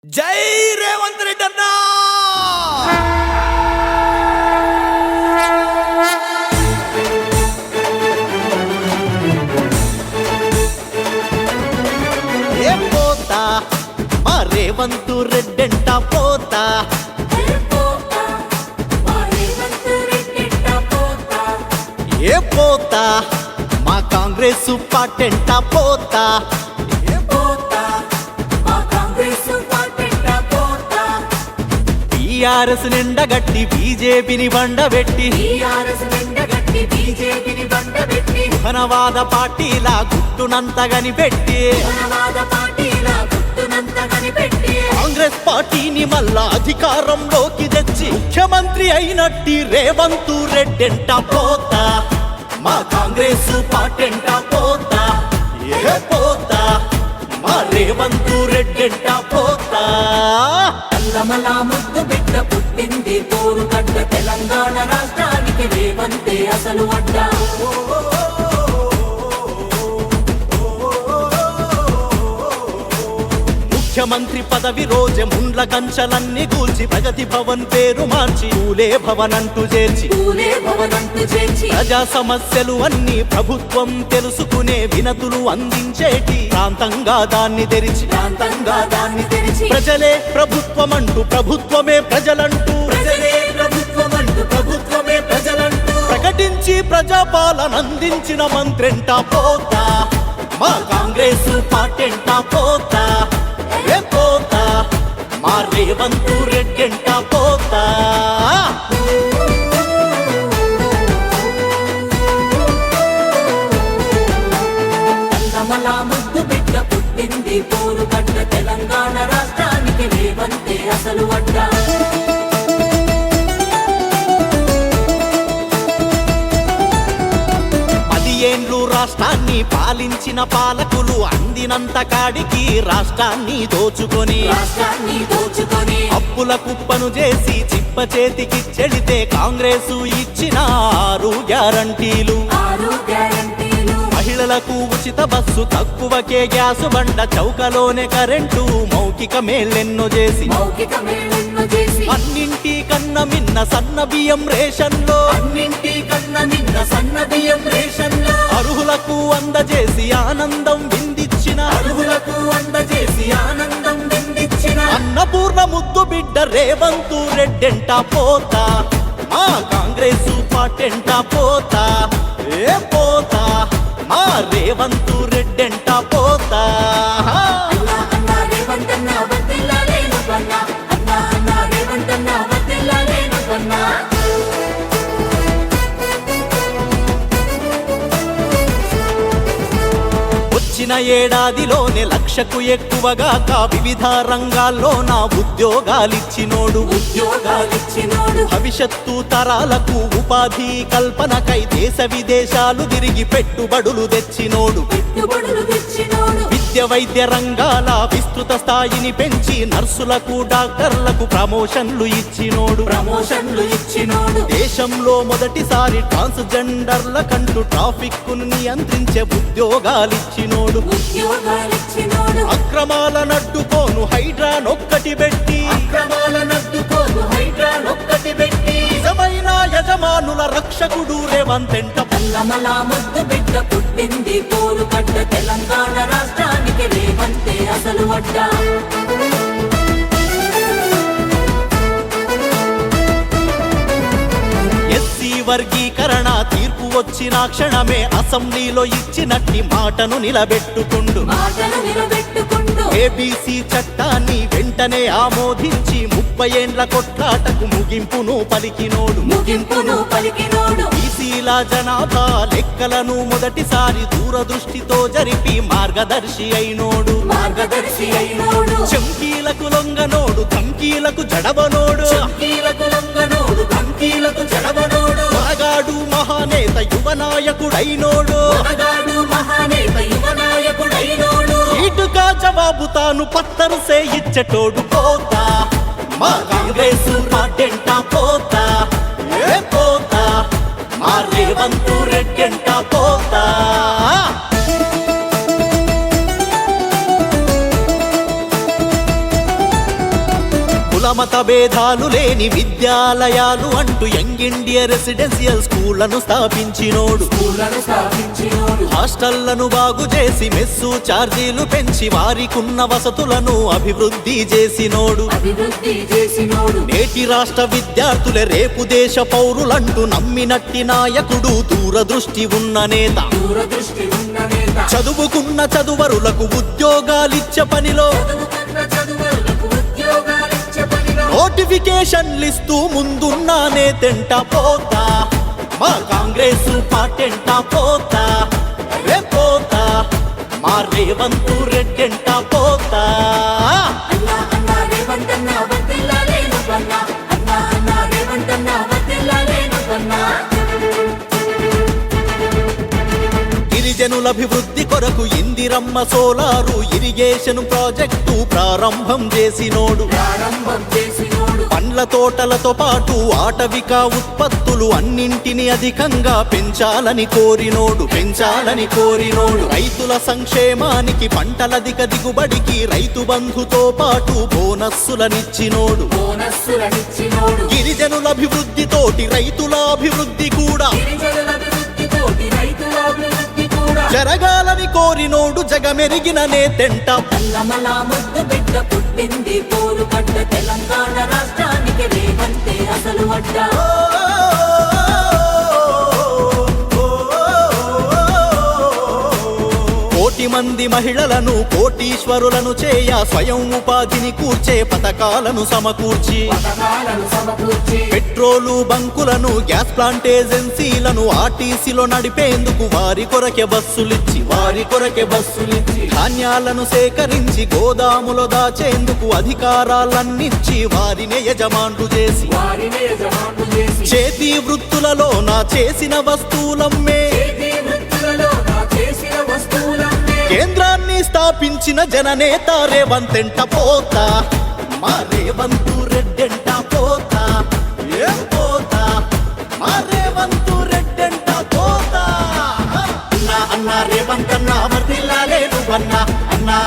జై రేవంత్ రెడ్డి అన్నా. ఏ పోతా మా రేవంత్ రెడ్డంట పోతా, ఏ పోతా మా కాంగ్రెస్ పార్టీ పోతా, టీఆర్ఎస్ నిండగట్టి బీజేపీని బండబెట్టి ఘనవాద పార్టీలా గుట్టునంత కనిపెట్టి కాంగ్రెస్ పార్టీని మళ్ళా అధికారంలోకి తెచ్చి ముఖ్యమంత్రి అయినట్టి రేవంత్ రెడ్డంట పోతా, మా కాంగ్రెస్ పార్టీ పోతా, ఏ పోతా మా రేవంత్ రెడ్డంట పోతా. అల్లమలా ముద్దు బిడ్డ పుట్టింది పోరు గడ్డ, తెలంగాణ రాష్ట్రానికి రేవంతే అసలు అడ్డ. ముఖ్యమంత్రి పదవి రోజే ముండ్ల కంచలన్నీ కూల్చి ప్రగతి భవన్ పేరు మార్చి పూలే భవన్ అంటూ చేర్చి ప్రజా సమస్యలు అన్ని ప్రభుత్వం తెలుసుకునే వినతులు అందించేటి ప్రాంతంగా దాన్ని తెరిచి ప్రజలే ప్రభుత్వం అంటూ ప్రభుత్వమే ప్రజలంటూ ప్రకటించి ప్రజాపాలన అందించిన మంత్రెంట పోతా, మా కాంగ్రెస్ పార్టీ పోతా, ఏ పోతా మా రేవంత్ రెడ్డంట పోతా. అల్లమలా ముద్దు బిడ్డ పుట్టింది పోరు గడ్డ, తెలంగాణ రాష్ట్రానికి రేవంతే అసలు అడ్డ. 10 ఏండ్లు రాష్ట్రాన్ని పాలించిన పాలకులు అందినంత కాడికి రాష్ట్రాన్ని దోచుకొని అప్పుల కుప్పను చేసి చిప్ప చేతికి చెడితే కాంగ్రెస్ ఇచ్చిన 6 గ్యారంటీలు, మహిళలకు ఉచిత బస్సు, తక్కువకే గ్యాసు బండ, చౌకలోనే కరెంటు, మౌఖిక మేళ్ళెన్నో చేసి అన్నింటి కన్న మిన్న సన్న బియ్యం రేషన్లో అర్హులకు అందజేసి ఆనందం విందించిన అన్నపూర్ణ ముద్దు బిడ్డ రేవంత్ రెడ్డంట పోతా, మా కాంగ్రెస్ పార్టీ పోతా, ఏ పోతా మా రేవంత్ రెడ్డంట పోతా. వచ్చిన ఏడాదిలోనే 1,00,000కు ఎక్కువగా వివిధ రంగాల్లో నా ఉద్యోగాలిచ్చినోడు, భవిష్యత్తు తరాలకు ఉపాధి కల్పనకై దేశ విదేశాలు తిరిగి పెట్టుబడులు తెచ్చినోడు, విద్య వైద్య రంగాల విస్తృత స్థాయిని పెంచి నర్సులకు డాక్టర్లకు ప్రమోషన్లు ఇచ్చినోడు, దేశంలో మొదటిసారి ట్రాన్స్జెండర్ల కంటూ ట్రాఫిక్ ను నియంత్రించే ఉద్యోగాలిచ్చినోడు, అక్రమాల నడ్డుకోను హైడ్రా నొక్కటి పెట్టి నిజమైన యజమానుల రక్షకుడు రేవంత్. అల్లమలా ముద్దు బిడ్డ పుట్టింది పోరు గడ్డ, తెలంగాణ రాష్ట్రానికి రేవంతే అసలు అడ్డ. ఎస్సీ వర్గీకరణ తీర్పు వచ్చిన క్షణమే అసెంబ్లీలో ఇచ్చినట్టి మాటను నిలబెట్టుకుండు, ఏబీసీ చట్టాన్ని వెంటనే ఆమోదించి 30 ఏండ్ల కొట్లాటకు ముగింపును పలికినోడు, బీసీల జనాభా లెక్కలను మొదటిసారి దూరదృష్టితో జరిపి మార్గదర్శి అయినోడు, చంకీలకు లొంగనోడు ధమ్కీలకు జడబనోడు, మగాడు మహానేత యువనాయకుడైనోడు, ఇటుగా జవాబు తాను పత్తరు ఇచ్చటోడు పోతా, మా కాంగ్రెస్ పార్టీ పోతా, ఏ పోతా మా రేవంత్ రెడ్డంట పోతా. కులమత భేదాలు లేని విద్యాలయాలు అంటూ యంగ్ ఇండియా రెసిడెన్షియల్ స్కూళ్లను స్థాపించినోడు. హాస్టళ్లను బాగు చేసి మెస్సు ఛార్జీలు పెంచి వారికున్న వసతులను అభివృద్ధి చేసినోడు. నేటి రాష్ట్ర విద్యార్థులే రేపు దేశ పౌరులంటూ నమ్మినట్టి నాయకుడు, దూరదృష్టి ఉన్న నేత. చదువుకున్న చదువరులకు ఉద్యోగాలిచ్చే పనిలో నోటిఫికేషన్లిస్తూ ముందున్న నేతెంట పోతా, మా కాంగ్రెస్ పార్టీంట పోతా, రే పోతా, మా రేవంత్ రెడ్డెంట పోతా. గిరిజనుల అభివృద్ధి కొరకు ఇందిరమ్మ సోలారు ఇరిగేషన్ ప్రాజెక్టు ప్రారంభం చేసినోడు. పండ్ల తోటలతో పాటు ఆటవిక ఉత్పత్తులు అన్నింటిని అధికంగా పెంచాలని కోరినోడు. రైతుల సంక్షేమానికి పంటలధిక దిగుబడికి రైతు బంధుతో పాటు బోనస్సులనిచ్చినోడు. గిరిజనుల అభివృద్ధి తోటి రైతుల అభివృద్ధి కూడా జరగాలని కోరినోడు, జగమెరిగిన నేతెంట. పుట్టింది పోరు కట్ట తెలంగాణ రాష్ట్రానికి రేవంతే అసలు అడ్డ. కోటి మంది మహిళలను కోటీశ్వరులను చేయ స్వయం ఉపాధిని కూర్చే పథకాలను సమకూర్చి పెట్రోలు బంకులను గ్యాస్ ప్లాంట్ ఏజెన్సీలను ఆర్టీసీలో నడిపేందుకు వారి కొరకే బస్సులిచ్చి ధాన్యాలను సేకరించి గోదాములో దాచేందుకు అధికారాలన్నిచ్చి వారినే యజమానులు చేసి చేతి వృత్తులలో నా చేసిన వస్తువులమ్మే కేంద్రాన్ని స్థాపించిన జననేత రేవంతెంట పోతా, మా రేవంత్ రెడ్డెంట పోతా, ఏం పోతా, మా రేవంత్ రెడ్డెంట పోతా. అన్నా రేవంత్ అన్నా వర్ధిల్లాలే నువ్వన్నా, అన్నా